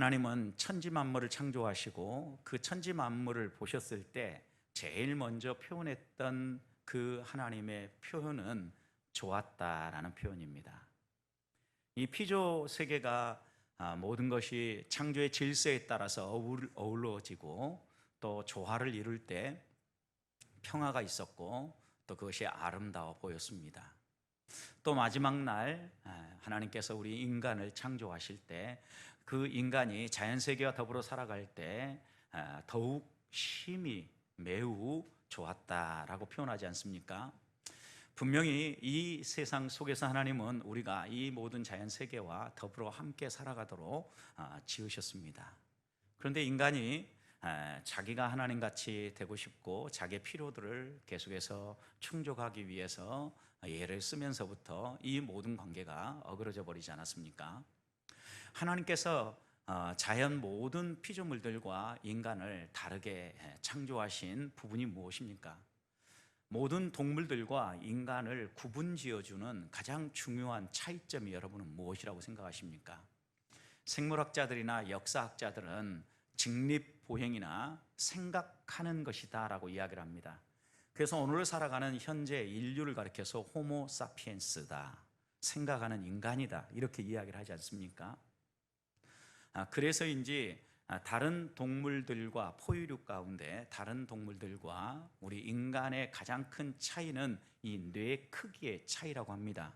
하나님은 천지 만물을 창조하시고 그 천지 만물을 보셨을 때 제일 먼저 표현했던 그 하나님의 표현은 좋았다라는 표현입니다. 이 피조 세계가 모든 것이 창조의 질서에 따라서 어우러지고 또 조화를 이룰 때 평화가 있었고 또 그것이 아름다워 보였습니다. 또 마지막 날 하나님께서 우리 인간을 창조하실 때 그 인간이 자연세계와 더불어 살아갈 때 더욱 심히 매우 좋았다라고 표현하지 않습니까? 분명히 이 세상 속에서 하나님은 우리가 이 모든 자연세계와 더불어 함께 살아가도록 지으셨습니다. 그런데 인간이 자기가 하나님같이 되고 싶고 자기의 필요들을 계속해서 충족하기 위해서 예를 쓰면서부터 이 모든 관계가 어그러져 버리지 않았습니까? 하나님께서 자연 모든 피조물들과 인간을 다르게 창조하신 부분이 무엇입니까? 모든 동물들과 인간을 구분지어주는 가장 중요한 차이점이 여러분은 무엇이라고 생각하십니까? 생물학자들이나 역사학자들은 직립보행이나 생각하는 것이다 라고 이야기를 합니다. 그래서 오늘 살아가는 현재 인류를 가리켜서 호모 사피엔스다, 생각하는 인간이다, 이렇게 이야기를 하지 않습니까? 그래서인지 다른 동물들과 포유류 가운데 다른 동물들과 우리 인간의 가장 큰 차이는 이 뇌 크기의 차이라고 합니다.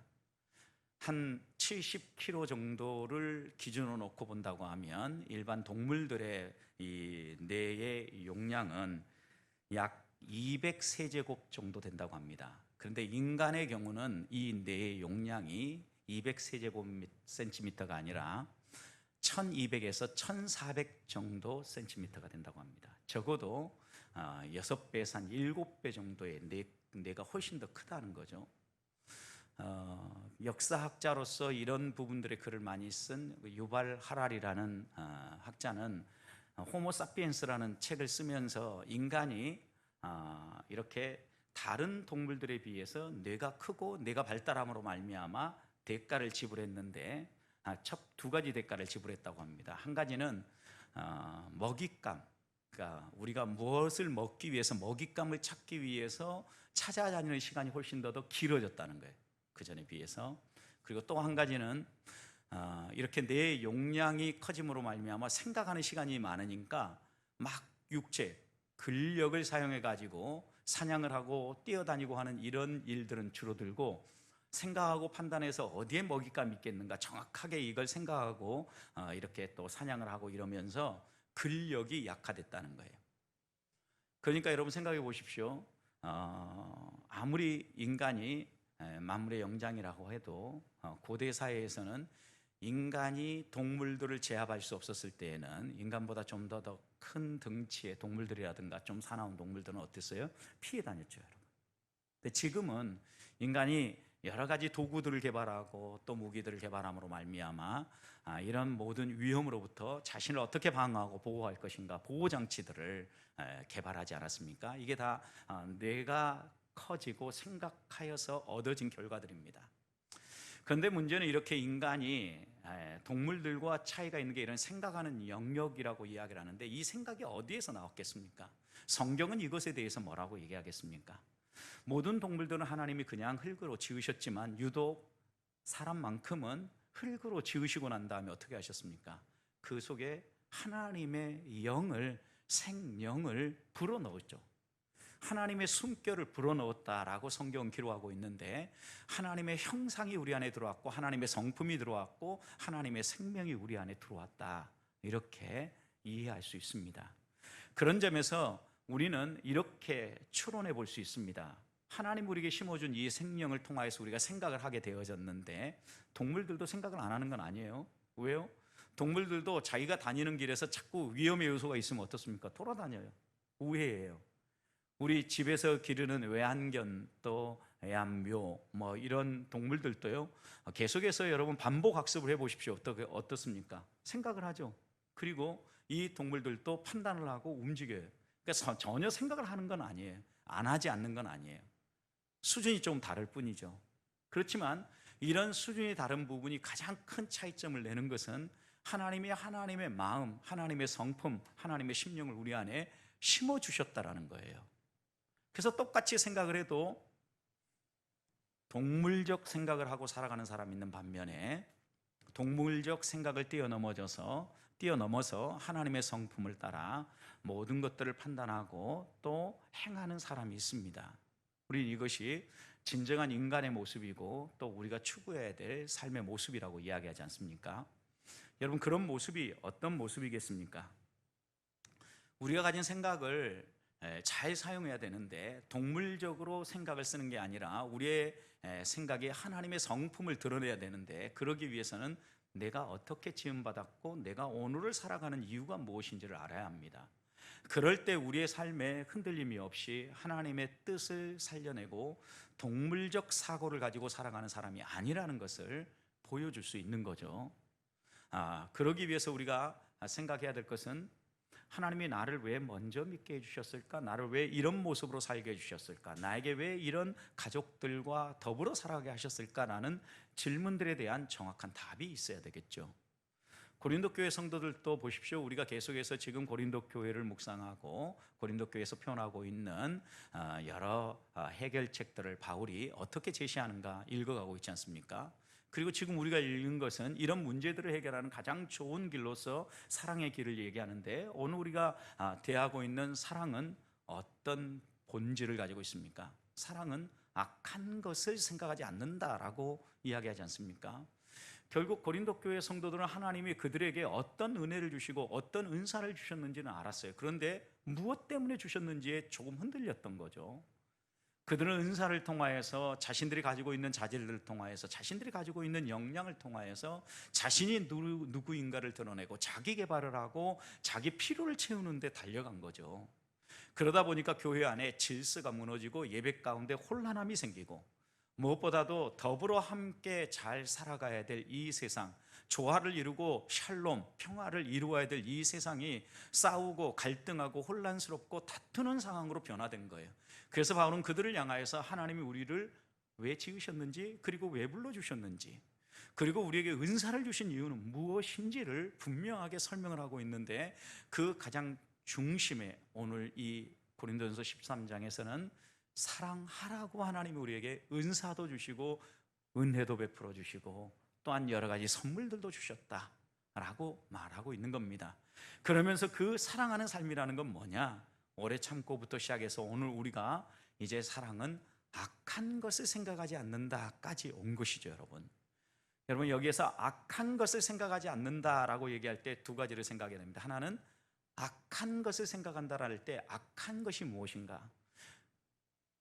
한 70kg 정도를 기준으로 놓고 본다고 하면 일반 동물들의 이 뇌의 용량은 약 200세제곱 정도 된다고 합니다. 그런데 인간의 경우는 이 뇌의 용량이 200세제곱센티미터가 아니라 1200에서 1400 정도 센티미터가 된다고 합니다. 적어도 6배에서 한 7배 정도의 뇌가 훨씬 더 크다는 거죠. 역사학자로서 이런 부분들의 글을 많이 쓴 유발 하랄이라는 학자는 호모사피엔스라는 책을 쓰면서 인간이 이렇게 다른 동물들에 비해서 뇌가 크고 뇌가 발달함으로 말미암아 대가를 지불했는데 첫 두 가지 대가를 지불했다고 합니다. 한 가지는 먹잇감, 그러니까 우리가 무엇을 먹기 위해서 먹잇감을 찾기 위해서 찾아다니는 시간이 훨씬 더 길어졌다는 거예요, 그 전에 비해서. 그리고 또 한 가지는 이렇게 내 용량이 커짐으로 말미암아 생각하는 시간이 많으니까 막 육체, 근력을 사용해 가지고 사냥을 하고 뛰어다니고 하는 이런 일들은 줄어들고 생각하고 판단해서 어디에 먹잇감이 있겠는가 정확하게 이걸 생각하고 이렇게 또 사냥을 하고 이러면서 근력이 약화됐다는 거예요. 그러니까 여러분 생각해 보십시오. 아무리 인간이 만물의 영장이라고 해도 고대 사회에서는 인간이 동물들을 제압할 수 없었을 때에는 인간보다 좀 더 큰 덩치의 동물들이라든가 좀 사나운 동물들은 어땠어요? 피해 다녔죠, 여러분. 근데 지금은 인간이 여러 가지 도구들을 개발하고 또 무기들을 개발함으로 말미암아 이런 모든 위험으로부터 자신을 어떻게 방어하고 보호할 것인가, 보호장치들을 개발하지 않았습니까? 이게 다 뇌가 커지고 생각하여서 얻어진 결과들입니다. 그런데 문제는 이렇게 인간이 동물들과 차이가 있는 게 이런 생각하는 영역이라고 이야기를 하는데 이 생각이 어디에서 나왔겠습니까? 성경은 이것에 대해서 뭐라고 얘기하겠습니까? 모든 동물들은 하나님이 그냥 흙으로 지으셨지만 유독 사람만큼은 흙으로 지으시고 난 다음에 어떻게 하셨습니까? 그 속에 하나님의 영을, 생명을 불어넣었죠. 하나님의 숨결을 불어넣었다라고 성경은 기록하고 있는데 하나님의 형상이 우리 안에 들어왔고 하나님의 성품이 들어왔고 하나님의 생명이 우리 안에 들어왔다, 이렇게 이해할 수 있습니다. 그런 점에서 우리는 이렇게 추론해 볼 수 있습니다. 하나님 우리에게 심어준 이 생명을 통하여서 우리가 생각을 하게 되어졌는데 동물들도 생각을 안 하는 건 아니에요. 왜요? 동물들도 자기가 다니는 길에서 자꾸 위험의 요소가 있으면 어떻습니까? 돌아다녀요. 우회해요. 우리 집에서 기르는 외환견 또 애완묘 뭐 이런 동물들도요, 계속해서 여러분 반복 학습을 해보십시오. 어떻습니까? 생각을 하죠. 그리고 이 동물들도 판단을 하고 움직여요. 그러니까 전혀 생각을 하는 건 아니에요. 안 하지 않는 건 아니에요. 수준이 좀 다를 뿐이죠. 그렇지만 이런 수준이 다른 부분이 가장 큰 차이점을 내는 것은 하나님의 마음, 하나님의 성품, 하나님의 심령을 우리 안에 심어 주셨다라는 거예요. 그래서 똑같이 생각을 해도 동물적 생각을 하고 살아가는 사람이 있는 반면에 동물적 생각을 뛰어넘어서 하나님의 성품을 따라 모든 것들을 판단하고 또 행하는 사람이 있습니다. 우리는 이것이 진정한 인간의 모습이고 또 우리가 추구해야 될 삶의 모습이라고 이야기하지 않습니까? 여러분, 그런 모습이 어떤 모습이겠습니까? 우리가 가진 생각을 잘 사용해야 되는데 동물적으로 생각을 쓰는 게 아니라 우리의 생각이 하나님의 성품을 드러내야 되는데, 그러기 위해서는 내가 어떻게 지음받았고 내가 오늘을 살아가는 이유가 무엇인지를 알아야 합니다. 그럴 때 우리의 삶에 흔들림이 없이 하나님의 뜻을 살려내고 동물적 사고를 가지고 살아가는 사람이 아니라는 것을 보여줄 수 있는 거죠. 그러기 위해서 우리가 생각해야 될 것은, 하나님이 나를 왜 먼저 믿게 해주셨을까? 나를 왜 이런 모습으로 살게 해주셨을까? 나에게 왜 이런 가족들과 더불어 살아가게 하셨을까라는 질문들에 대한 정확한 답이 있어야 되겠죠. 고린도 교회 성도들도 보십시오. 우리가 계속해서 지금 고린도 교회를 묵상하고 고린도 교회에서 표현하고 있는 여러 해결책들을 바울이 어떻게 제시하는가 읽어가고 있지 않습니까? 그리고 지금 우리가 읽은 것은 이런 문제들을 해결하는 가장 좋은 길로서 사랑의 길을 얘기하는데, 오늘 우리가 대하고 있는 사랑은 어떤 본질을 가지고 있습니까? 사랑은 악한 것을 생각하지 않는다라고 이야기하지 않습니까? 결국 고린도 교회 성도들은 하나님이 그들에게 어떤 은혜를 주시고 어떤 은사를 주셨는지는 알았어요. 그런데 무엇 때문에 주셨는지에 조금 흔들렸던 거죠. 그들은 은사를 통하여서 자신들이 가지고 있는 자질을 통하여서 자신들이 가지고 있는 역량을 통하여서 자신이 누구인가를 드러내고 자기 개발을 하고 자기 필요를 채우는 데 달려간 거죠. 그러다 보니까 교회 안에 질서가 무너지고 예배 가운데 혼란함이 생기고, 무엇보다도 더불어 함께 잘 살아가야 될 이 세상, 조화를 이루고 샬롬, 평화를 이루어야 될 이 세상이 싸우고 갈등하고 혼란스럽고 다투는 상황으로 변화된 거예요. 그래서 바울은 그들을 향하여서 하나님이 우리를 왜 지으셨는지, 그리고 왜 불러주셨는지, 그리고 우리에게 은사를 주신 이유는 무엇인지를 분명하게 설명을 하고 있는데, 그 가장 중심에 오늘 이 고린도전서 13장에서는 사랑하라고 하나님이 우리에게 은사도 주시고 은혜도 베풀어 주시고 또한 여러 가지 선물들도 주셨다라고 말하고 있는 겁니다. 그러면서 그 사랑하는 삶이라는 건 뭐냐? 오래 참고부터 시작해서 오늘 우리가 이제 사랑은 악한 것을 생각하지 않는다까지 온 것이죠, 여러분. 여러분, 여기에서 악한 것을 생각하지 않는다라고 얘기할 때 두 가지를 생각해야 됩니다. 하나는 악한 것을 생각한다라 할 때 악한 것이 무엇인가?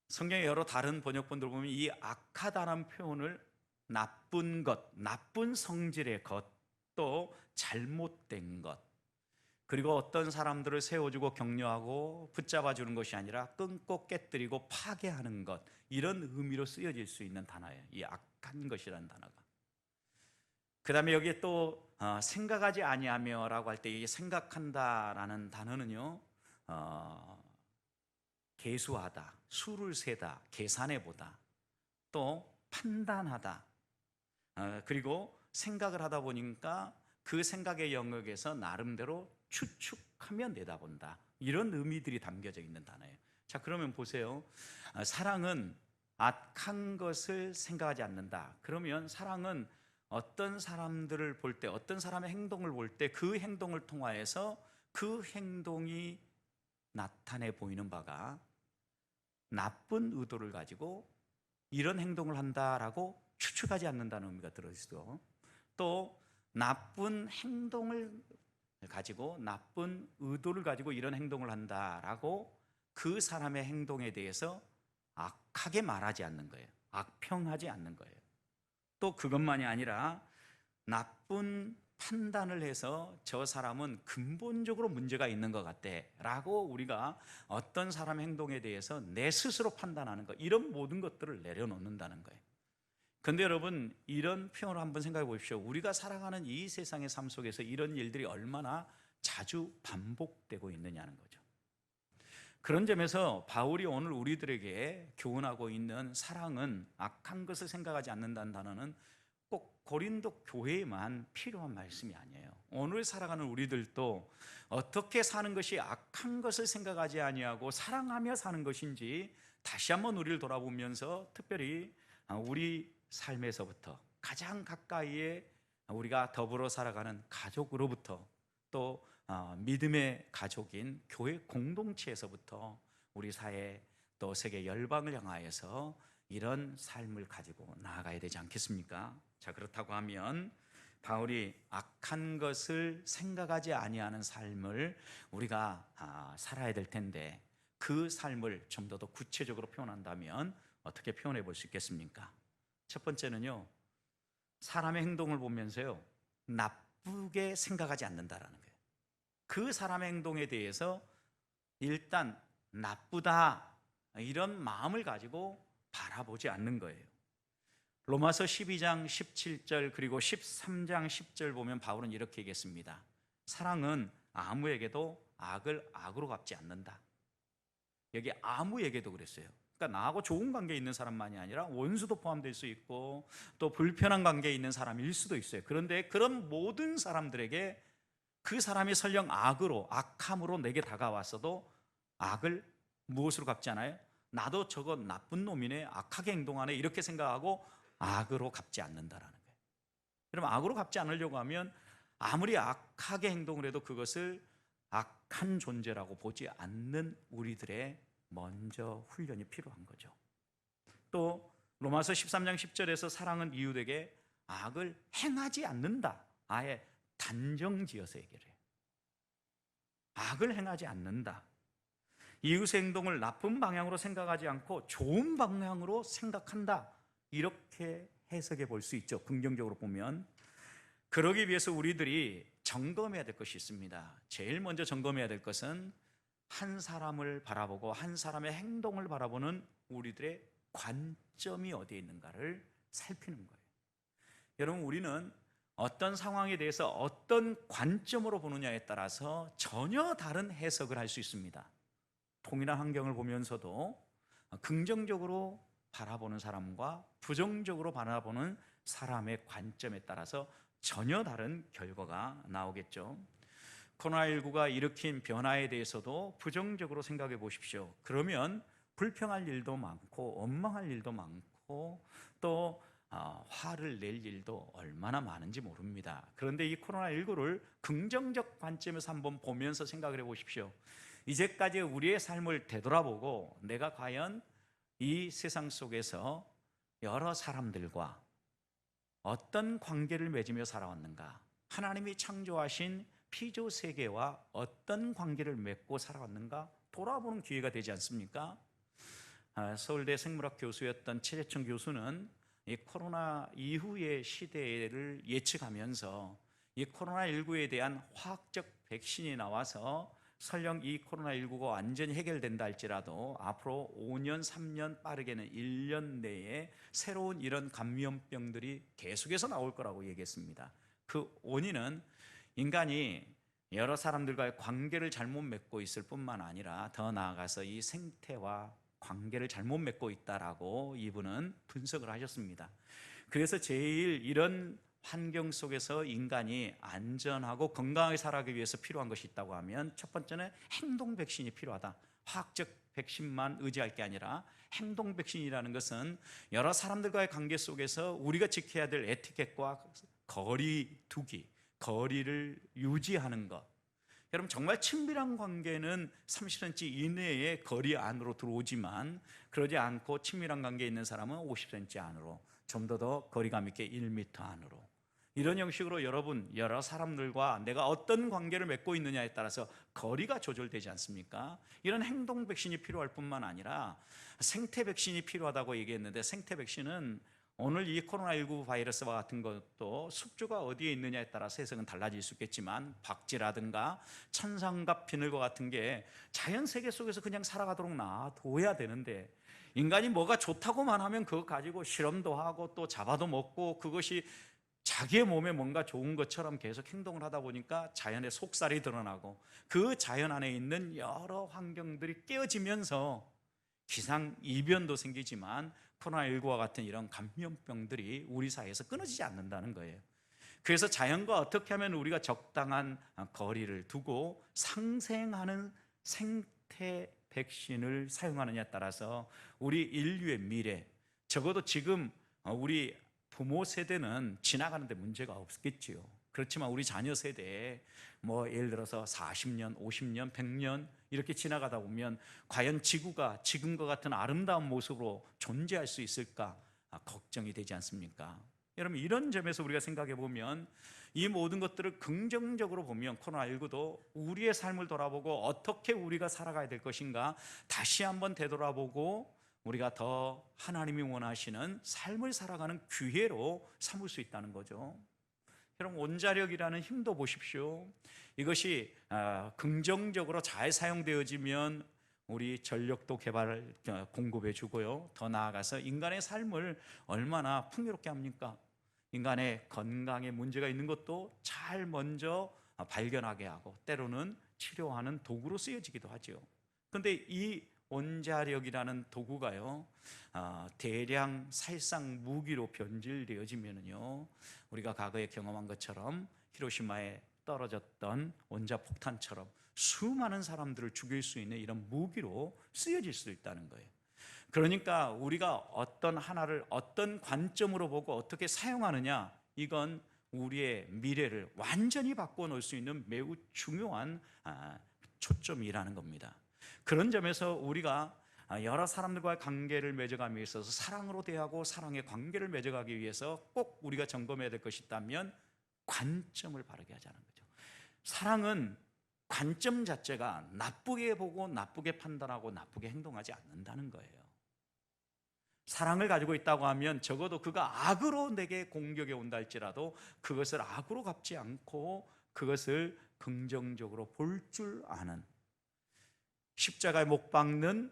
성경의 여러 다른 번역본들 보면 이 악하다는 표현을 나쁜 것, 나쁜 성질의 것, 또 잘못된 것, 그리고 어떤 사람들을 세워주고 격려하고 붙잡아주는 것이 아니라 끊고 깨뜨리고 파괴하는 것, 이런 의미로 쓰여질 수 있는 단어예요. 이 악한 것이라는 단어가. 그 다음에 여기에 또 생각하지 아니하며 라고 할 때 이 생각한다라는 단어는요, 계수하다, 수를 세다, 계산해보다, 또 판단하다, 그리고 생각을 하다 보니까 그 생각의 영역에서 나름대로 추측하며 내다본다, 이런 의미들이 담겨져 있는 단어예요. 자, 그러면 보세요. 사랑은 악한 것을 생각하지 않는다. 그러면 사랑은 어떤 사람들을 볼 때, 어떤 사람의 행동을 볼 때 그 행동을 통하여서 그 행동이 나타내 보이는 바가 나쁜 의도를 가지고 이런 행동을 한다라고 추측하지 않는다는 의미가 들어있어. 또 나쁜 행동을 가지고 나쁜 의도를 가지고 이런 행동을 한다라고 그 사람의 행동에 대해서 악하게 말하지 않는 거예요. 악평하지 않는 거예요. 또 그것만이 아니라 나쁜 판단을 해서 저 사람은 근본적으로 문제가 있는 것 같아 라고 우리가 어떤 사람의 행동에 대해서 내 스스로 판단하는 것, 이런 모든 것들을 내려놓는다는 거예요. 그런데 여러분, 이런 표현을 한번 생각해 보십시오. 우리가 살아가는 이 세상의 삶 속에서 이런 일들이 얼마나 자주 반복되고 있느냐는 거죠. 그런 점에서 바울이 오늘 우리들에게 교훈하고 있는 사랑은 악한 것을 생각하지 않는다는 단어는 꼭 고린도 교회에만 필요한 말씀이 아니에요. 오늘 살아가는 우리들도 어떻게 사는 것이 악한 것을 생각하지 아니하고 사랑하며 사는 것인지 다시 한번 우리를 돌아보면서 특별히 우리 삶에서부터 가장 가까이에 우리가 더불어 살아가는 가족으로부터 또 믿음의 가족인 교회 공동체에서부터 우리 사회 또 세계 열방을 향하여서 이런 삶을 가지고 나아가야 되지 않겠습니까? 자, 그렇다고 하면 바울이 악한 것을 생각하지 아니하는 삶을 우리가 살아야 될 텐데 그 삶을 좀 더 구체적으로 표현한다면 어떻게 표현해 볼 수 있겠습니까? 첫 번째는요, 사람의 행동을 보면서요 나쁘게 생각하지 않는다라는 거예요. 그 사람의 행동에 대해서 일단 나쁘다 이런 마음을 가지고 바라보지 않는 거예요. 로마서 12장 17절 그리고 13장 10절 보면 바울은 이렇게 얘기했습니다. 사랑은 아무에게도 악을 악으로 갚지 않는다. 여기 아무에게도 그랬어요. 그러니까 나하고 좋은 관계에 있는 사람만이 아니라 원수도 포함될 수 있고 또 불편한 관계에 있는 사람일 수도 있어요. 그런데 그런 모든 사람들에게 그 사람이 설령 악으로 악함으로 내게 다가왔어도 악을 무엇으로 갚지 않아요? 나도 저거 나쁜 놈이네, 악하게 행동하네 이렇게 생각하고 악으로 갚지 않는다라는 거예요. 그럼 악으로 갚지 않으려고 하면 아무리 악하게 행동을 해도 그것을 악한 존재라고 보지 않는 우리들의 먼저 훈련이 필요한 거죠. 또 로마서 13장 10절에서 사랑은 이웃에게 악을 행하지 않는다, 아예 단정지어서 얘기를 해요. 악을 행하지 않는다. 이웃의 행동을 나쁜 방향으로 생각하지 않고 좋은 방향으로 생각한다, 이렇게 해석해 볼 수 있죠. 긍정적으로 보면. 그러기 위해서 우리들이 점검해야 될 것이 있습니다. 제일 먼저 점검해야 될 것은 한 사람을 바라보고 한 사람의 행동을 바라보는 우리들의 관점이 어디에 있는가를 살피는 거예요. 여러분, 우리는 어떤 상황에 대해서 어떤 관점으로 보느냐에 따라서 전혀 다른 해석을 할 수 있습니다. 통일한 환경을 보면서도 긍정적으로 바라보는 사람과 부정적으로 바라보는 사람의 관점에 따라서 전혀 다른 결과가 나오겠죠. 코로나19가 일으킨 변화에 대해서도 부정적으로 생각해 보십시오. 그러면 불평할 일도 많고 원망할 일도 많고 또 화를 낼 일도 얼마나 많은지 모릅니다. 그런데 이 코로나19를 긍정적 관점에서 한번 보면서 생각을 해 보십시오. 이제까지 우리의 삶을 되돌아보고 내가 과연 이 세상 속에서 여러 사람들과 어떤 관계를 맺으며 살아왔는가, 하나님이 창조하신 피조 세계와 어떤 관계를 맺고 살아왔는가 돌아보는 기회가 되지 않습니까? 서울대 생물학 교수였던 최재청 교수는 이 코로나 이후의 시대를 예측하면서 이 코로나19에 대한 화학적 백신이 나와서 설령 이 코로나19가 완전히 해결된다 할지라도 앞으로 5년, 3년, 빠르게는 1년 내에 새로운 이런 감염병들이 계속해서 나올 거라고 얘기했습니다. 그 원인은 인간이 여러 사람들과의 관계를 잘못 맺고 있을 뿐만 아니라 더 나아가서 이 생태와 관계를 잘못 맺고 있다라고 이분은 분석을 하셨습니다. 그래서 제일 이런 환경 속에서 인간이 안전하고 건강하게 살아가기 위해서 필요한 것이 있다고 하면 첫 번째는 행동 백신이 필요하다. 화학적 백신만 의지할 게 아니라 행동 백신이라는 것은 여러 사람들과의 관계 속에서 우리가 지켜야 될 에티켓과 거리 두기, 거리를 유지하는 것. 여러분, 정말 친밀한 관계는 30cm 이내의 거리 안으로 들어오지만 그러지 않고 친밀한 관계에 있는 사람은 50cm 안으로, 좀 더 거리감 있게 1m 안으로, 이런 형식으로 여러분 여러 사람들과 내가 어떤 관계를 맺고 있느냐에 따라서 거리가 조절되지 않습니까? 이런 행동 백신이 필요할 뿐만 아니라 생태 백신이 필요하다고 얘기했는데, 생태 백신은 오늘 이 코로나19 바이러스와 같은 것도 숙주가 어디에 있느냐에 따라서 해석은 달라질 수 있겠지만 박쥐라든가 천상갑 비늘과 같은 게 자연 세계 속에서 그냥 살아가도록 놔둬야 되는데, 인간이 뭐가 좋다고만 하면 그거 가지고 실험도 하고 또 잡아도 먹고 그것이 자기의 몸에 뭔가 좋은 것처럼 계속 행동을 하다 보니까 자연의 속살이 드러나고 그 자연 안에 있는 여러 환경들이 깨어지면서 기상이변도 생기지만 코로나19와 같은 이런 감염병들이 우리 사회에서 끊어지지 않는다는 거예요. 그래서 자연과 어떻게 하면 우리가 적당한 거리를 두고 상생하는 생태 백신을 사용하느냐에 따라서 우리 인류의 미래, 적어도 지금 우리 부모 세대는 지나가는데 문제가 없겠지요. 그렇지만 우리 자녀 세대에 예를 들어서 40년, 50년, 100년 이렇게 지나가다 보면 과연 지구가 지금과 같은 아름다운 모습으로 존재할 수 있을까 걱정이 되지 않습니까? 여러분, 이런 점에서 우리가 생각해 보면 이 모든 것들을 긍정적으로 보면 코로나19도 우리의 삶을 돌아보고 어떻게 우리가 살아가야 될 것인가 다시 한번 되돌아보고 우리가 더 하나님이 원하시는 삶을 살아가는 기회로 삼을 수 있다는 거죠. 여러분, 원자력이라는 힘도 보십시오. 이것이 긍정적으로 잘 사용되어지면 우리 전력도 공급해 주고요, 더 나아가서 인간의 삶을 얼마나 풍요롭게 합니까? 인간의 건강에 문제가 있는 것도 잘 먼저 발견하게 하고 때로는 치료하는 도구로 쓰여지기도 하죠. 그런데 이 원자력이라는 도구가요, 대량 살상 무기로 변질되어지면요, 우리가 과거에 경험한 것처럼 히로시마에 떨어졌던 원자폭탄처럼 수많은 사람들을 죽일 수 있는 이런 무기로 쓰여질 수 있다는 거예요. 그러니까 우리가 어떤 하나를 어떤 관점으로 보고 어떻게 사용하느냐, 이건 우리의 미래를 완전히 바꿔 놓을 수 있는 매우 중요한 초점이라는 겁니다. 그런 점에서 우리가 여러 사람들과의 관계를 맺어가기 위해서 사랑으로 대하고 사랑의 관계를 맺어가기 위해서 꼭 우리가 점검해야 될 것이 있다면 관점을 바르게 하자는 거죠. 사랑은 관점 자체가 나쁘게 보고 나쁘게 판단하고 나쁘게 행동하지 않는다는 거예요. 사랑을 가지고 있다고 하면 적어도 그가 악으로 내게 공격해 온다 할지라도 그것을 악으로 갚지 않고 그것을 긍정적으로 볼 줄 아는, 십자가에 못 박는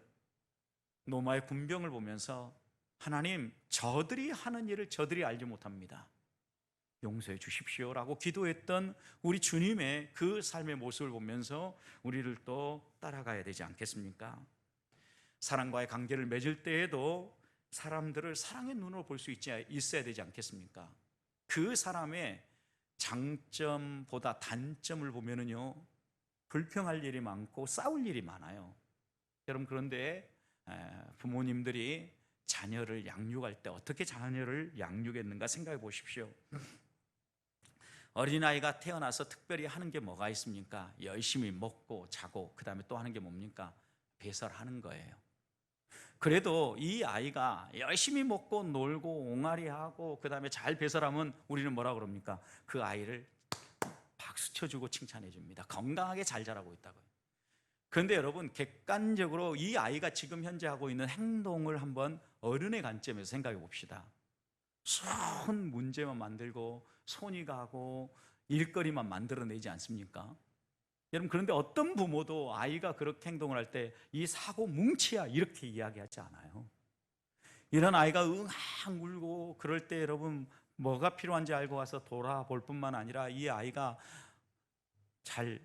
로마의 군병을 보면서 하나님, 저들이 하는 일을 저들이 알지 못합니다, 용서해 주십시오라고 기도했던 우리 주님의 그 삶의 모습을 보면서 우리를 또 따라가야 되지 않겠습니까? 사랑과의 관계를 맺을 때에도 사람들을 사랑의 눈으로 볼 수 있어야 되지 않겠습니까? 그 사람의 장점보다 단점을 보면은요, 불평할 일이 많고 싸울 일이 많아요. 여러분, 그런데 부모님들이 자녀를 양육할 때 어떻게 자녀를 양육했는가 생각해 보십시오. 어린아이가 태어나서 특별히 하는 게 뭐가 있습니까? 열심히 먹고 자고 그 다음에 또 하는 게 뭡니까? 배설하는 거예요. 그래도 이 아이가 열심히 먹고 놀고 옹알이하고 그 다음에 잘 배설하면 우리는 뭐라 그럽니까? 그 아이를 박수 쳐주고 칭찬해 줍니다. 건강하게 잘 자라고 있다고요. 그런데 여러분, 객관적으로 이 아이가 지금 현재 하고 있는 행동을 한번 어른의 관점에서 생각해 봅시다. 손 문제만 만들고 손이 가고 일거리만 만들어내지 않습니까? 여러분, 그런데 어떤 부모도 아이가 그렇게 행동을 할 때 이 사고 뭉치야 이렇게 이야기하지 않아요. 이런 아이가 응앙 울고 그럴 때 여러분, 뭐가 필요한지 알고 와서 돌아볼 뿐만 아니라 이 아이가 잘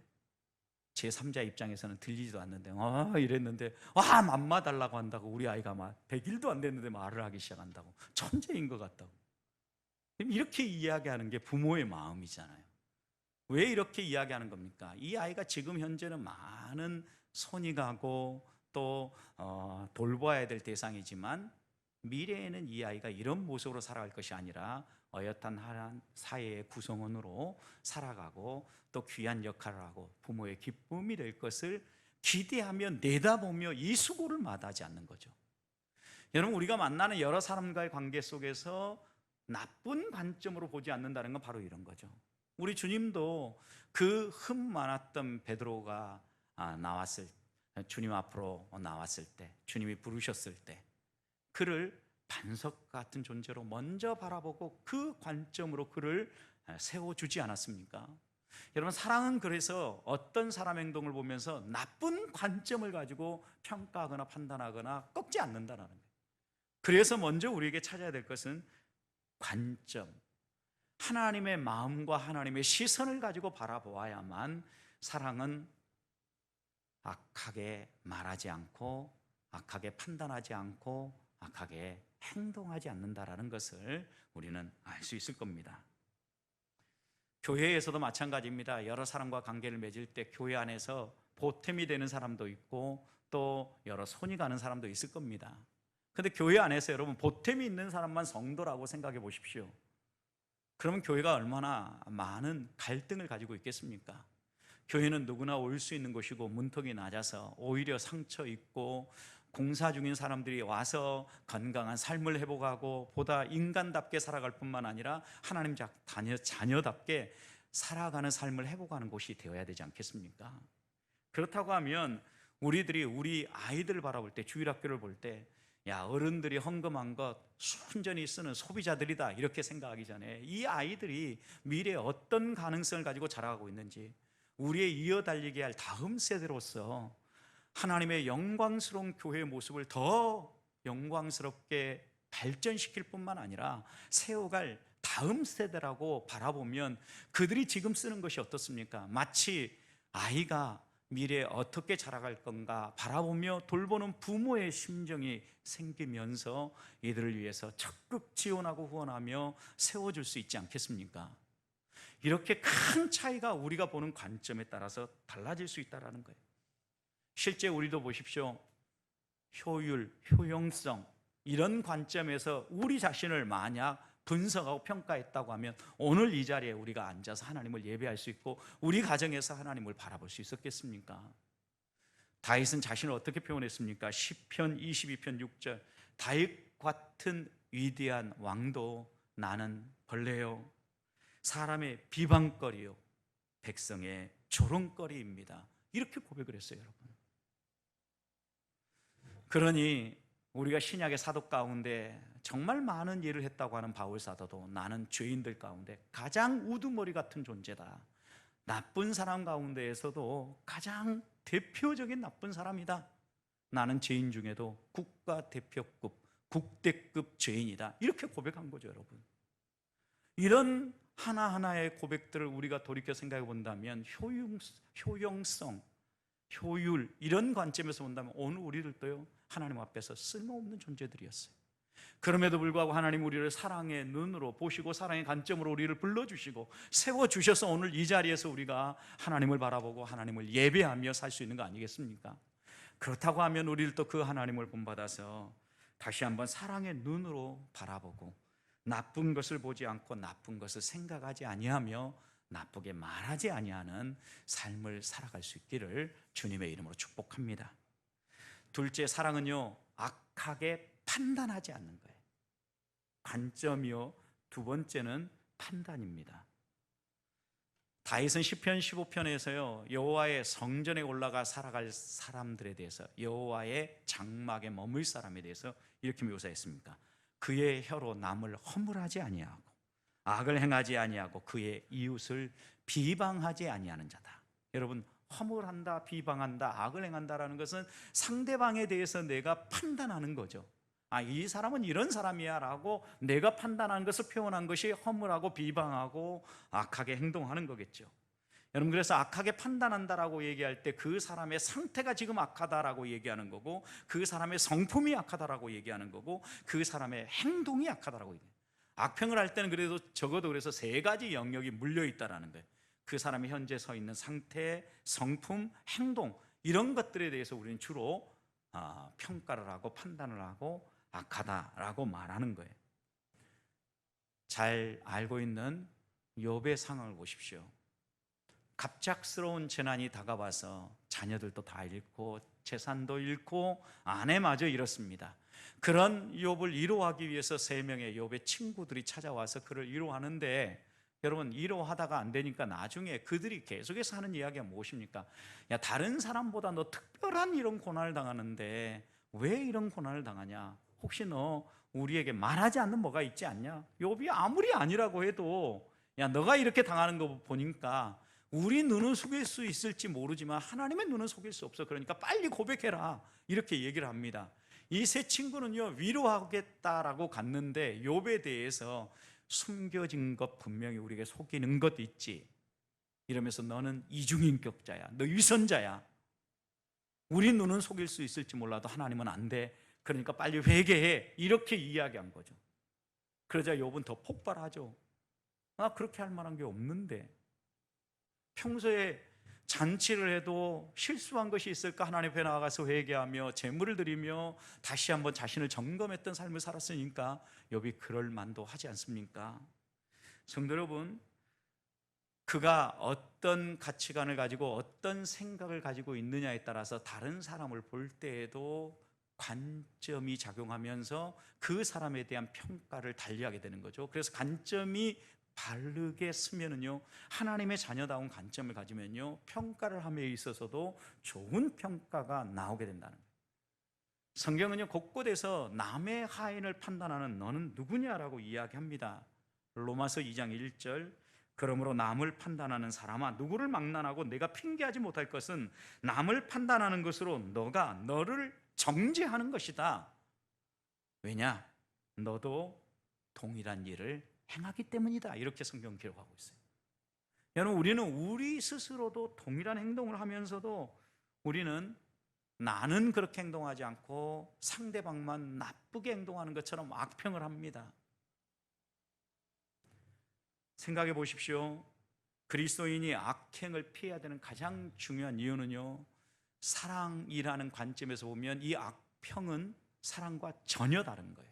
제3자 입장에서는 들리지도 않는데 이랬는데 맘마 달라고 한다고 우리 아이가 막 100일도 안 됐는데 말을 하기 시작한다고 천재인 것 같다고 이렇게 이야기하는 게 부모의 마음이잖아요. 왜 이렇게 이야기하는 겁니까? 이 아이가 지금 현재는 많은 손이 가고 또 돌봐야 될 대상이지만 미래에는 이 아이가 이런 모습으로 살아갈 것이 아니라 어엿한 한 사회의 구성원으로 살아가고 또 귀한 역할을 하고 부모의 기쁨이 될 것을 기대하며 내다보며 이 수고를 마다하지 않는 거죠. 여러분, 우리가 만나는 여러 사람과의 관계 속에서 나쁜 관점으로 보지 않는다는 건 바로 이런 거죠. 우리 주님도 그 흠 많았던 베드로가 주님 앞으로 나왔을 때, 주님이 부르셨을 때 그를 반석 같은 존재로 먼저 바라보고 그 관점으로 그를 세워주지 않았습니까? 여러분, 사랑은 그래서 어떤 사람 행동을 보면서 나쁜 관점을 가지고 평가하거나 판단하거나 꺾지 않는다는 거예요. 그래서 먼저 우리에게 찾아야 될 것은 관점, 하나님의 마음과 하나님의 시선을 가지고 바라보아야만 사랑은 악하게 말하지 않고 악하게 판단하지 않고 악하게 행동하지 않는다라는 것을 우리는 알 수 있을 겁니다. 교회에서도 마찬가지입니다. 여러 사람과 관계를 맺을 때 교회 안에서 보탬이 되는 사람도 있고 또 여러 손이 가는 사람도 있을 겁니다. 근데 교회 안에서 여러분 보탬이 있는 사람만 성도라고 생각해 보십시오. 그러면 교회가 얼마나 많은 갈등을 가지고 있겠습니까? 교회는 누구나 올 수 있는 곳이고 문턱이 낮아서 오히려 상처 있고 공사 중인 사람들이 와서 건강한 삶을 회복하고 보다 인간답게 살아갈 뿐만 아니라 하나님 자녀답게 살아가는 삶을 회복하는 곳이 되어야 되지 않겠습니까? 그렇다고 하면 우리들이 우리 아이들을 바라볼 때, 주일학교를 볼 때, 야, 어른들이 헌금한 것 순전히 쓰는 소비자들이다 이렇게 생각하기 전에 이 아이들이 미래에 어떤 가능성을 가지고 자라가고 있는지, 우리의 이어달리게 할 다음 세대로서 하나님의 영광스러운 교회의 모습을 더 영광스럽게 발전시킬 뿐만 아니라 세워갈 다음 세대라고 바라보면 그들이 지금 쓰는 것이 어떻습니까? 마치 아이가 미래에 어떻게 자라갈 건가 바라보며 돌보는 부모의 심정이 생기면서 이들을 위해서 적극 지원하고 후원하며 세워줄 수 있지 않겠습니까? 이렇게 큰 차이가 우리가 보는 관점에 따라서 달라질 수 있다는 거예요. 실제 우리도 보십시오. 효율, 효용성 이런 관점에서 우리 자신을 만약 분석하고 평가했다고 하면 오늘 이 자리에 우리가 앉아서 하나님을 예배할 수 있고 우리 가정에서 하나님을 바라볼 수 있었겠습니까? 다윗은 자신을 어떻게 표현했습니까? 시편 22편 6절 다윗 같은 위대한 왕도 나는 벌레요 사람의 비방거리요 백성의 조롱거리입니다. 이렇게 고백을 했어요, 여러분. 그러니 우리가 신약의 사도 가운데 정말 많은 일을 했다고 하는 바울 사도도 나는 죄인들 가운데 가장 우두머리 같은 존재다. 나쁜 사람 가운데에서도 가장 대표적인 나쁜 사람이다. 나는 죄인 중에도 국가대표급, 국대급 죄인이다. 이렇게 고백한 거죠, 여러분. 이런 하나하나의 고백들을 우리가 돌이켜 생각해 본다면 효용성, 효율 이런 관점에서 본다면 오늘 우리들도요 하나님 앞에서 쓸모없는 존재들이었어요. 그럼에도 불구하고 하나님 우리를 사랑의 눈으로 보시고 사랑의 관점으로 우리를 불러주시고 세워주셔서 오늘 이 자리에서 우리가 하나님을 바라보고 하나님을 예배하며 살 수 있는 거 아니겠습니까? 그렇다고 하면 우리들도 그 하나님을 본받아서 다시 한번 사랑의 눈으로 바라보고 나쁜 것을 보지 않고 나쁜 것을 생각하지 아니하며 나쁘게 말하지 아니하는 삶을 살아갈 수 있기를 주님의 이름으로 축복합니다. 둘째, 사랑은요 악하게 판단하지 않는 거예요. 관점이요. 두 번째는 판단입니다. 다윗은 시편 15편에서요 여호와의 성전에 올라가 살아갈 사람들에 대해서, 여호와의 장막에 머물 사람에 대해서 이렇게 묘사했습니다. 그의 혀로 남을 허물하지 아니하고 악을 행하지 아니하고 그의 이웃을 비방하지 아니하는 자다. 여러분, 허물한다, 비방한다, 악을 행한다라는 것은 상대방에 대해서 내가 판단하는 거죠. 아, 이 사람은 이런 사람이야 라고 내가 판단하는 것을 표현한 것이 허물하고 비방하고 악하게 행동하는 거겠죠. 여러분, 그래서 악하게 판단한다라고 얘기할 때 그 사람의 상태가 지금 악하다라고 얘기하는 거고, 그 사람의 성품이 악하다라고 얘기하는 거고, 그 사람의 행동이 악하다라고 얘기해요. 악평을 할 때는 그래도 적어도 그래서 세 가지 영역이 물려 있다라는 거예요. 그 사람이 현재 서 있는 상태, 성품, 행동 이런 것들에 대해서 우리는 주로 평가를 하고 판단을 하고 악하다라고 말하는 거예요. 잘 알고 있는 욥의 상황을 보십시오. 갑작스러운 재난이 다가와서 자녀들도 다 잃고 재산도 잃고 아내마저 잃었습니다. 그런 욥을 위로하기 위해서 세 명의 욥의 친구들이 찾아와서 그를 위로하는데, 여러분, 위로하다가 안 되니까 나중에 그들이 계속해서 하는 이야기가 무엇입니까? 야, 다른 사람보다 너 특별한 이런 고난을 당하는데 왜 이런 고난을 당하냐? 혹시 너 우리에게 말하지 않는 뭐가 있지 않냐? 욥이 아무리 아니라고 해도 야, 너가 이렇게 당하는 거 보니까 우리 눈은 속일 수 있을지 모르지만 하나님의 눈은 속일 수 없어. 그러니까 빨리 고백해라. 이렇게 얘기를 합니다. 이 세 친구는요 위로하겠다라고 갔는데 욥에 대해서 숨겨진 것 분명히 우리에게 속이는 것 있지, 이러면서 너는 이중인격자야, 너 위선자야, 우리 눈은 속일 수 있을지 몰라도 하나님은 안 돼, 그러니까 빨리 회개해, 이렇게 이야기한 거죠. 그러자 욥은 더 폭발하죠. 그렇게 할 만한 게 없는데, 평소에 잔치를 해도 실수한 것이 있을까 하나님 앞에 나아가서 회개하며 제물을 드리며 다시 한번 자신을 점검했던 삶을 살았으니까 욥이 그럴 만도 하지 않습니까? 성도 여러분, 그가 어떤 가치관을 가지고 어떤 생각을 가지고 있느냐에 따라서 다른 사람을 볼 때에도 관점이 작용하면서 그 사람에 대한 평가를 달리하게 되는 거죠. 그래서 관점이 바르게 쓰면은요, 하나님의 자녀다운 관점을 가지면요, 평가를 함에 있어서도 좋은 평가가 나오게 된다는 거예요. 성경은요, 곳곳에서 남의 하인을 판단하는 너는 누구냐라고 이야기합니다. 로마서 2장 1절, 그러므로 남을 판단하는 사람아, 누구를 막론하고 내가 핑계하지 못할 것은 남을 판단하는 것으로 너가 너를 정죄하는 것이다. 왜냐? 너도 동일한 일을 행하기 때문이다. 이렇게 성경 기록하고 있어요. 여러분, 우리는 우리 스스로도 동일한 행동을 하면서도 우리는 나는 그렇게 행동하지 않고 상대방만 나쁘게 행동하는 것처럼 악평을 합니다. 생각해 보십시오. 그리스도인이 악행을 피해야 되는 가장 중요한 이유는요, 사랑이라는 관점에서 보면 이 악평은 사랑과 전혀 다른 거예요.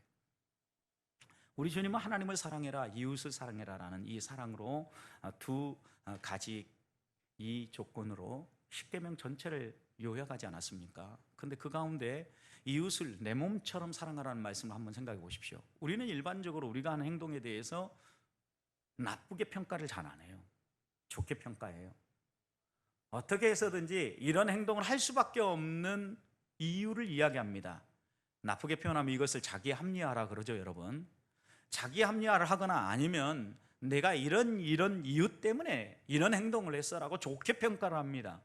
우리 주님은 하나님을 사랑해라, 이웃을 사랑해라라는 이 사랑으로 두 가지 이 조건으로 십계명 전체를 요약하지 않았습니까? 그런데 그 가운데 이웃을 내 몸처럼 사랑하라는 말씀을 한번 생각해 보십시오. 우리는 일반적으로 우리가 하는 행동에 대해서 나쁘게 평가를 잘 안 해요. 좋게 평가해요. 어떻게 해서든지 이런 행동을 할 수밖에 없는 이유를 이야기합니다. 나쁘게 표현하면 이것을 자기 합리화라 그러죠, 여러분. 자기 합리화를 하거나 아니면 내가 이런 이유 때문에 이런 행동을 했어라고 좋게 평가를 합니다.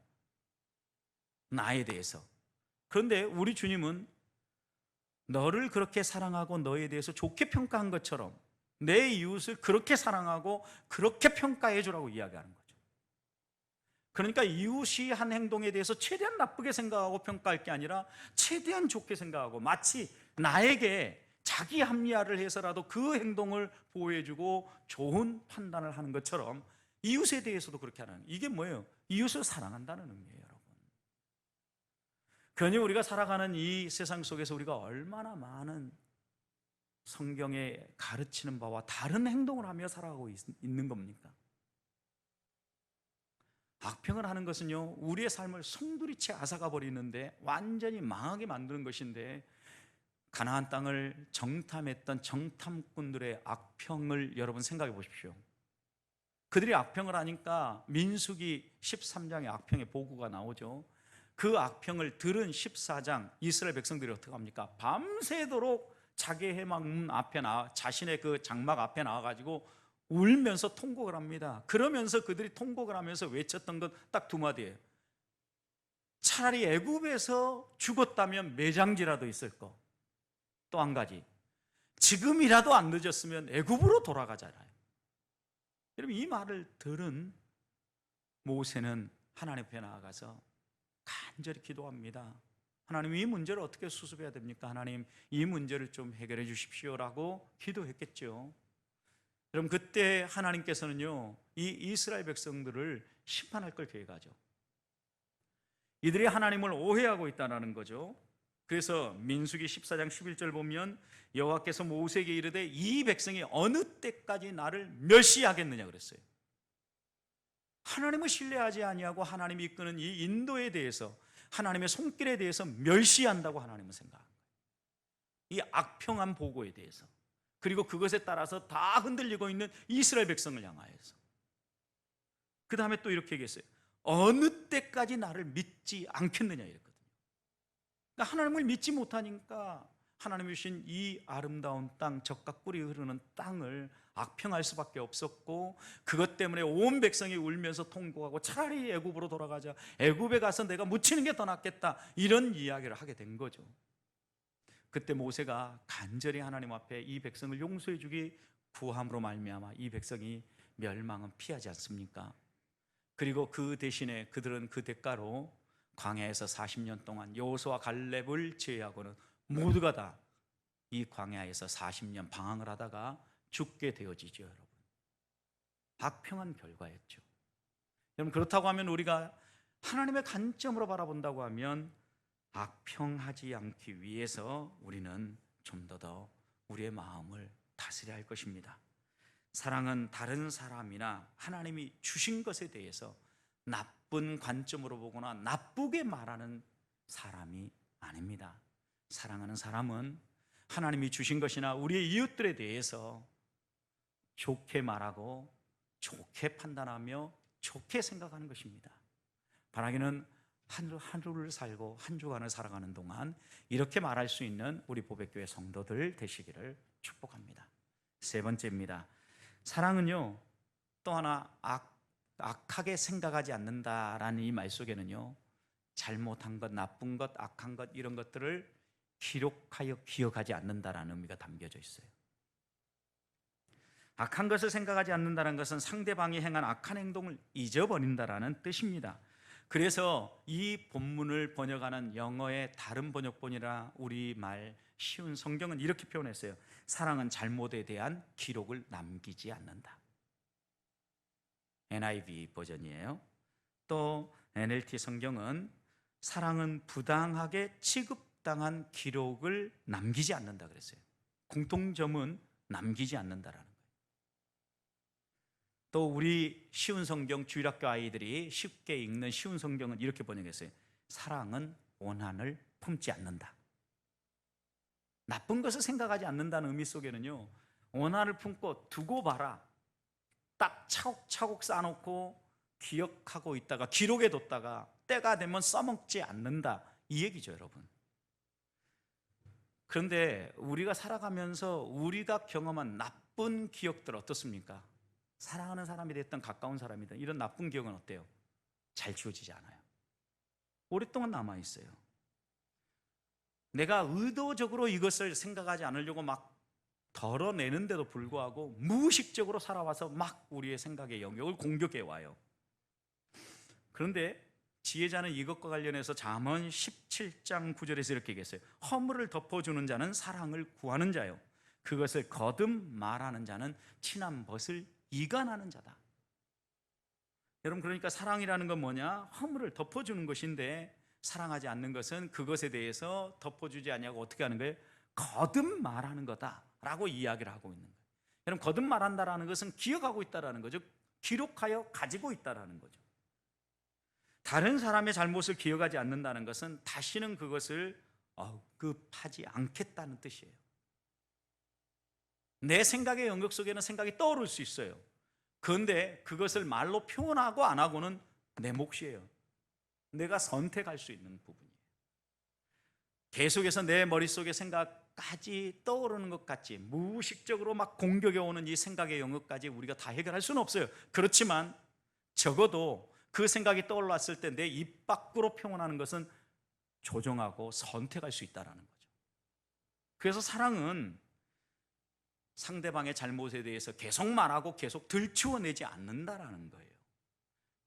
나에 대해서. 그런데 우리 주님은 너를 그렇게 사랑하고 너에 대해서 좋게 평가한 것처럼 내 이웃을 그렇게 사랑하고 그렇게 평가해 주라고 이야기하는 거죠. 그러니까 이웃이 한 행동에 대해서 최대한 나쁘게 생각하고 평가할 게 아니라 최대한 좋게 생각하고, 마치 나에게 자기 합리화를 해서라도 그 행동을 보호해주고 좋은 판단을 하는 것처럼 이웃에 대해서도 그렇게 하는, 이게 뭐예요? 이웃을 사랑한다는 의미예요, 여러분. 그러니 우리가 살아가는 이 세상 속에서 우리가 얼마나 많은 성경에 가르치는 바와 다른 행동을 하며 살아가고 있는 겁니까? 악평을 하는 것은요, 우리의 삶을 송두리째 앗아가 버리는데, 완전히 망하게 만드는 것인데, 가나안 땅을 정탐했던 정탐꾼들의 악평을 여러분 생각해 보십시오. 그들이 악평을 하니까 민수기 13장의 악평의 보고가 나오죠. 그 악평을 들은 14장 이스라엘 백성들이 어떻게 합니까? 밤새도록 자기 해막문 앞에 자신의 그 장막 앞에 나와가지고 울면서 통곡을 합니다. 그러면서 그들이 통곡을 하면서 외쳤던 건 딱 두 마디예요. 차라리 애굽에서 죽었다면 매장지라도 있을 거. 또 한 가지, 지금이라도 안 늦었으면 애굽으로 돌아가잖아요. 여러분, 이 말을 들은 모세는 하나님 앞에 나아가서 간절히 기도합니다. 하나님, 이 문제를 어떻게 수습해야 됩니까? 하나님, 이 문제를 좀 해결해 주십시오라고 기도했겠죠. 여러분, 그때 하나님께서는요, 이 이스라엘 백성들을 심판할 걸 계획하죠. 이들이 하나님을 오해하고 있다는 거죠. 그래서 민수기 14장 11절 보면 여호와께서 모세에게 이르되 이 백성이 어느 때까지 나를 멸시하겠느냐 그랬어요. 하나님을 신뢰하지 아니하고 하나님이 이끄는 이 인도에 대해서, 하나님의 손길에 대해서 멸시한다고 하나님은 생각합니다. 이 악평한 보고에 대해서, 그리고 그것에 따라서 다 흔들리고 있는 이스라엘 백성을 향하여서. 그 다음에 또 이렇게 얘기했어요. 어느 때까지 나를 믿지 않겠느냐 이랬거든요. 그러니까 하나님을 믿지 못하니까 하나님이 주신 이 아름다운 땅, 젖과 꿀이 흐르는 땅을 악평할 수밖에 없었고, 그것 때문에 온 백성이 울면서 통곡하고 차라리 애굽으로 돌아가자, 애굽에 가서 내가 묻히는 게 더 낫겠다, 이런 이야기를 하게 된 거죠. 그때 모세가 간절히 하나님 앞에 이 백성을 용서해 주기 구함으로 말미암아 이 백성이 멸망은 피하지 않습니까? 그리고 그 대신에 그들은 그 대가로 광야에서 40년 동안 여호수아 갈렙을 제외하고는 모두가 다 이 광야에서 40년 방황을 하다가 죽게 되어지죠, 여러분. 악평한 결과였죠. 여러분, 그렇다고 하면 우리가 하나님의 관점으로 바라본다고 하면 악평하지 않기 위해서 우리는 좀 더 우리의 마음을 다스려야 할 것입니다. 사랑은 다른 사람이나 하나님이 주신 것에 대해서 나쁜 관점으로 보거나 나쁘게 말하는 사람이 아닙니다. 사랑하는 사람은 하나님이 주신 것이나 우리의 이웃들에 대해서 좋게 말하고 좋게 판단하며 좋게 생각하는 것입니다. 바라기는 하루를 살고 한 주간을 살아가는 동안 이렇게 말할 수 있는 우리 보배교회 성도들 되시기를 축복합니다. 세 번째입니다. 사랑은요, 또 하나 악하게 생각하지 않는다라는 이 말 속에는요, 잘못한 것, 나쁜 것, 악한 것 이런 것들을 기록하여 기억하지 않는다라는 의미가 담겨져 있어요. 악한 것을 생각하지 않는다는 것은 상대방이 행한 악한 행동을 잊어버린다라는 뜻입니다. 그래서 이 본문을 번역하는 영어의 다른 번역본이라 우리말 쉬운 성경은 이렇게 표현했어요. 사랑은 잘못에 대한 기록을 남기지 않는다. NIV 버전이에요. 또 NLT 성경은 사랑은 부당하게 취급당한 기록을 남기지 않는다 그랬어요. 공통점은 남기지 않는다라는 거예요. 또 우리 쉬운 성경, 주일학교 아이들이 쉽게 읽는 쉬운 성경은 이렇게 번역했어요. 사랑은 오한을 품지 않는다. 나쁜 것을 생각하지 않는다는 의미 속에는요, 오한을 품고 두고 봐라, 딱 차곡차곡 쌓아놓고 기억하고 있다가 기록해 뒀다가 때가 되면 써먹지 않는다, 이 얘기죠, 여러분. 그런데 우리가 살아가면서 우리가 경험한 나쁜 기억들 어떻습니까? 사랑하는 사람이 됐든 가까운 사람이든 이런 나쁜 기억은 어때요? 잘 지워지지 않아요. 오랫동안 남아있어요. 내가 의도적으로 이것을 생각하지 않으려고 막 덜어내는데도 불구하고 무의식적으로 살아와서 막 우리의 생각의 영역을 공격해 와요. 그런데 지혜자는 이것과 관련해서 잠언 17장 9절에서 이렇게 얘기했어요. 허물을 덮어주는 자는 사랑을 구하는 자요, 그것을 거듭 말하는 자는 친한 벗을 이간하는 자다. 여러분, 그러니까 사랑이라는 건 뭐냐? 허물을 덮어주는 것인데 사랑하지 않는 것은 그것에 대해서 덮어주지 않냐고 어떻게 하는 거예요? 거듭 말하는 거다라고 이야기를 하고 있는 거예요. 여러분, 거듭 말한다라는 것은 기억하고 있다라는 거죠. 기록하여 가지고 있다라는 거죠. 다른 사람의 잘못을 기억하지 않는다는 것은 다시는 그것을 언급하지 않겠다는 뜻이에요. 내 생각의 영역 속에는 생각이 떠오를 수 있어요. 그런데 그것을 말로 표현하고 안 하고는 내 몫이에요. 내가 선택할 수 있는 부분이에요. 계속해서 내 머릿속에 생각까지 떠오르는 것 같지 무의식적으로 막 공격해 오는 이 생각의 영역까지 우리가 다 해결할 수는 없어요. 그렇지만 적어도 그 생각이 떠올랐을 때 내 입 밖으로 표현하는 것은 조정하고 선택할 수 있다는 거죠. 그래서 사랑은 상대방의 잘못에 대해서 계속 말하고 계속 들추어내지 않는다라는 거예요.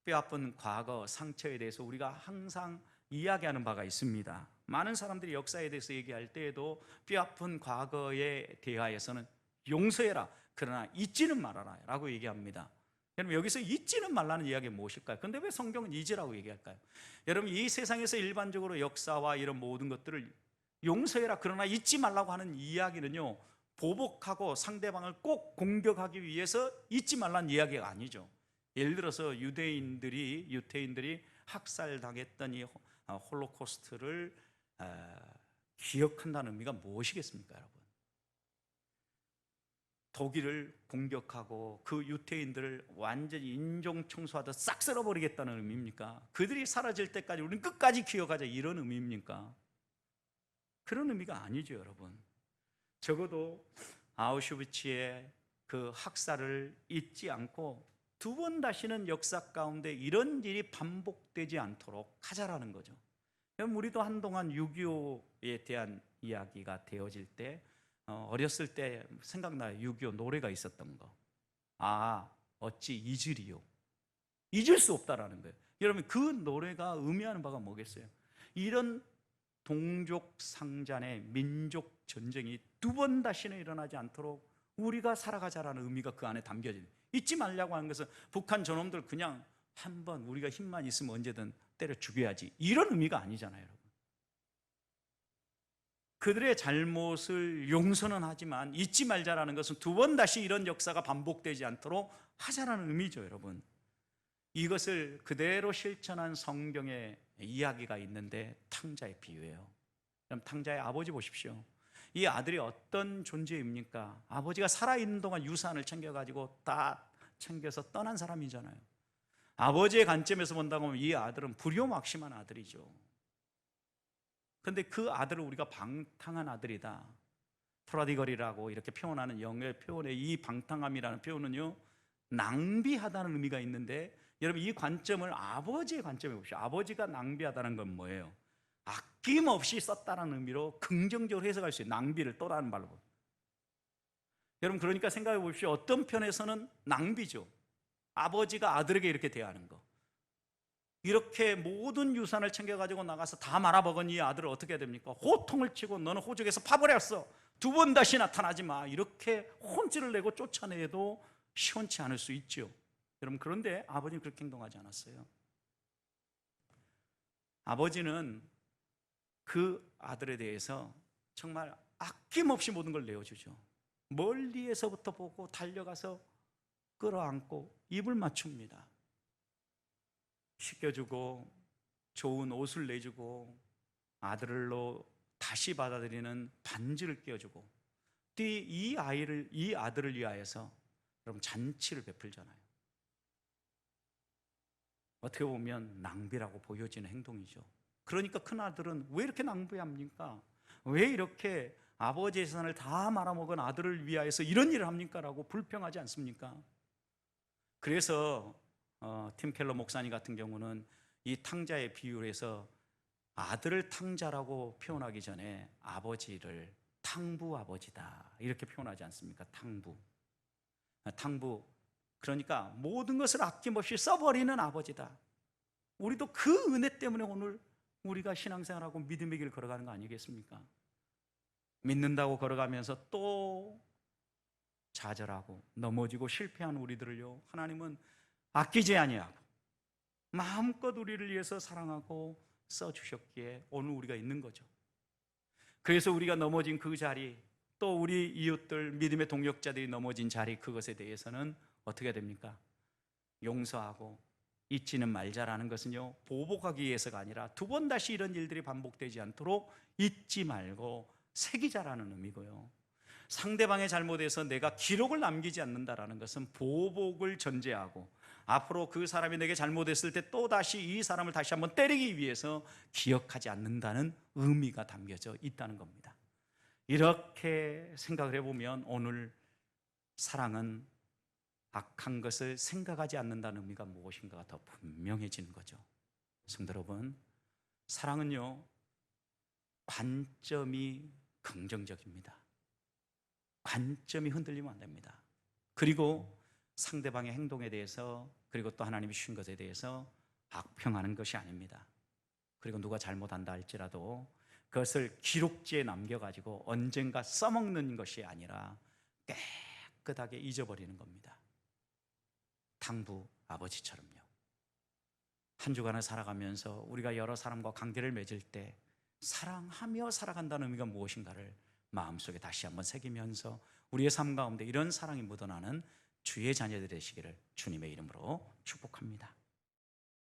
뼈아픈 과거, 상처에 대해서 우리가 항상 이야기하는 바가 있습니다. 많은 사람들이 역사에 대해서 얘기할 때에도 뼈아픈 과거에 대하여서는 용서해라, 그러나 잊지는 말아라 라고 얘기합니다. 여러분, 여기서 잊지는 말라는 이야기가 무엇일까요? 그런데 왜 성경은 잊으라고 얘기할까요? 여러분, 이 세상에서 일반적으로 역사와 이런 모든 것들을 용서해라, 그러나 잊지 말라고 하는 이야기는요, 보복하고 상대방을 꼭 공격하기 위해서 잊지 말라는 이야기가 아니죠. 예를 들어서 유태인들이 학살당했던 이 홀로코스트를 기억한다는 의미가 무엇이겠습니까, 여러분? 독일을 공격하고 그 유태인들을 완전히 인종 청소하듯 싹 쓸어버리겠다는 의미입니까? 그들이 사라질 때까지 우리는 끝까지 기억하자, 이런 의미입니까? 그런 의미가 아니죠, 여러분. 적어도 아우슈비츠의 그 학살을 잊지 않고 두 번 다시는 역사 가운데 이런 일이 반복되지 않도록 하자라는 거죠. 우리도 한동안 6.25에 대한 이야기가 되어질 때 어렸을 때 생각나요. 6.25 노래가 있었던 거. 어찌 잊으리요. 잊을 수 없다라는 거예요. 여러분, 그 노래가 의미하는 바가 뭐겠어요? 이런 동족 상잔의 민족 전쟁이 두 번 다시는 일어나지 않도록 우리가 살아가자라는 의미가 그 안에 담겨져 잊지 말라고 하는 것은 북한 저놈들 그냥 한번 우리가 힘만 있으면 언제든 때려 죽여야지 이런 의미가 아니잖아요, 여러분. 그들의 잘못을 용서는 하지만 잊지 말자라는 것은 두 번 다시 이런 역사가 반복되지 않도록 하자라는 의미죠, 여러분. 이것을 그대로 실천한 성경의 이야기가 있는데 탕자의 비유예요. 그럼 탕자의 아버지 보십시오. 이 아들이 어떤 존재입니까? 아버지가 살아있는 동안 유산을 챙겨가지고 다 챙겨서 떠난 사람이잖아요. 아버지의 관점에서 본다고 하면 이 아들은 불효막심한 아들이죠. 그런데 그 아들을 우리가 방탕한 아들이다, 프라디걸이라고 이렇게 표현하는 영어의 표현의 이 방탕함이라는 표현은요, 낭비하다는 의미가 있는데, 여러분 이 관점을 아버지의 관점에 보십시오. 아버지가 낭비하다는 건 뭐예요? 아낌없이 썼다는 의미로 긍정적으로 해석할 수 있어요. 낭비를 또라는 말로. 여러분 그러니까 생각해 보십시오. 어떤 편에서는 낭비죠. 아버지가 아들에게 이렇게 대하는 거, 이렇게 모든 유산을 챙겨가지고 나가서 다 말아먹은 이 아들을 어떻게 해야 됩니까? 호통을 치고 너는 호적에서 파버렸어, 두 번 다시 나타나지 마, 이렇게 혼쭐을 내고 쫓아내도 시원치 않을 수 있죠. 여러분 그런데 아버지는 그렇게 행동하지 않았어요. 아버지는 그 아들에 대해서 정말 아낌없이 모든 걸 내어주죠. 멀리에서부터 보고 달려가서 끌어안고 입을 맞춥니다. 씻겨주고 좋은 옷을 내주고 아들로 다시 받아들이는 반지를 끼워주고, 이 아들을 위하여서 여러분 잔치를 베풀잖아요. 어떻게 보면 낭비라고 보여지는 행동이죠. 그러니까 큰아들은 왜 이렇게 낭비합니까? 왜 이렇게 아버지의 재산을 다 말아먹은 아들을 위하여서 이런 일을 합니까? 라고 불평하지 않습니까? 그래서 팀 켈러 목사님 같은 경우는 이 탕자의 비유를 해서 아들을 탕자라고 표현하기 전에 아버지를 탕부 아버지다 이렇게 표현하지 않습니까? 탕부, 그러니까 모든 것을 아낌없이 써버리는 아버지다. 우리도 그 은혜 때문에 오늘 우리가 신앙생활하고 믿음의 길을 걸어가는 거 아니겠습니까? 믿는다고 걸어가면서 또 좌절하고 넘어지고 실패한 우리들을요, 하나님은 아끼지 아니하고 마음껏 우리를 위해서 사랑하고 써주셨기에 오늘 우리가 있는 거죠. 그래서 우리가 넘어진 그 자리, 또 우리 이웃들 믿음의 동역자들이 넘어진 자리, 그것에 대해서는 어떻게 됩니까? 용서하고 잊지는 말자라는 것은요, 보복하기 위해서가 아니라 두 번 다시 이런 일들이 반복되지 않도록 잊지 말고 새기자라는 의미고요. 상대방의 잘못에서 내가 기록을 남기지 않는다라는 것은 보복을 전제하고 앞으로 그 사람이 내게 잘못했을 때 또다시 이 사람을 다시 한번 때리기 위해서 기억하지 않는다는 의미가 담겨져 있다는 겁니다. 이렇게 생각을 해보면 오늘 사랑은 악한 것을 생각하지 않는다는 의미가 무엇인가가 더 분명해지는 거죠. 성도 여러분, 사랑은요, 관점이 긍정적입니다. 관점이 흔들리면 안 됩니다. 그리고 상대방의 행동에 대해서, 그리고 또 하나님이 주신 것에 대해서 악평하는 것이 아닙니다. 그리고 누가 잘못한다 할지라도 그것을 기록지에 남겨가지고 언젠가 써먹는 것이 아니라 깨끗하게 잊어버리는 겁니다. 탕부 아버지처럼요. 한 주간을 살아가면서 우리가 여러 사람과 관계를 맺을 때 사랑하며 살아간다는 의미가 무엇인가를 마음속에 다시 한번 새기면서 우리의 삶 가운데 이런 사랑이 묻어나는 주의 자녀들 되시기를 주님의 이름으로 축복합니다.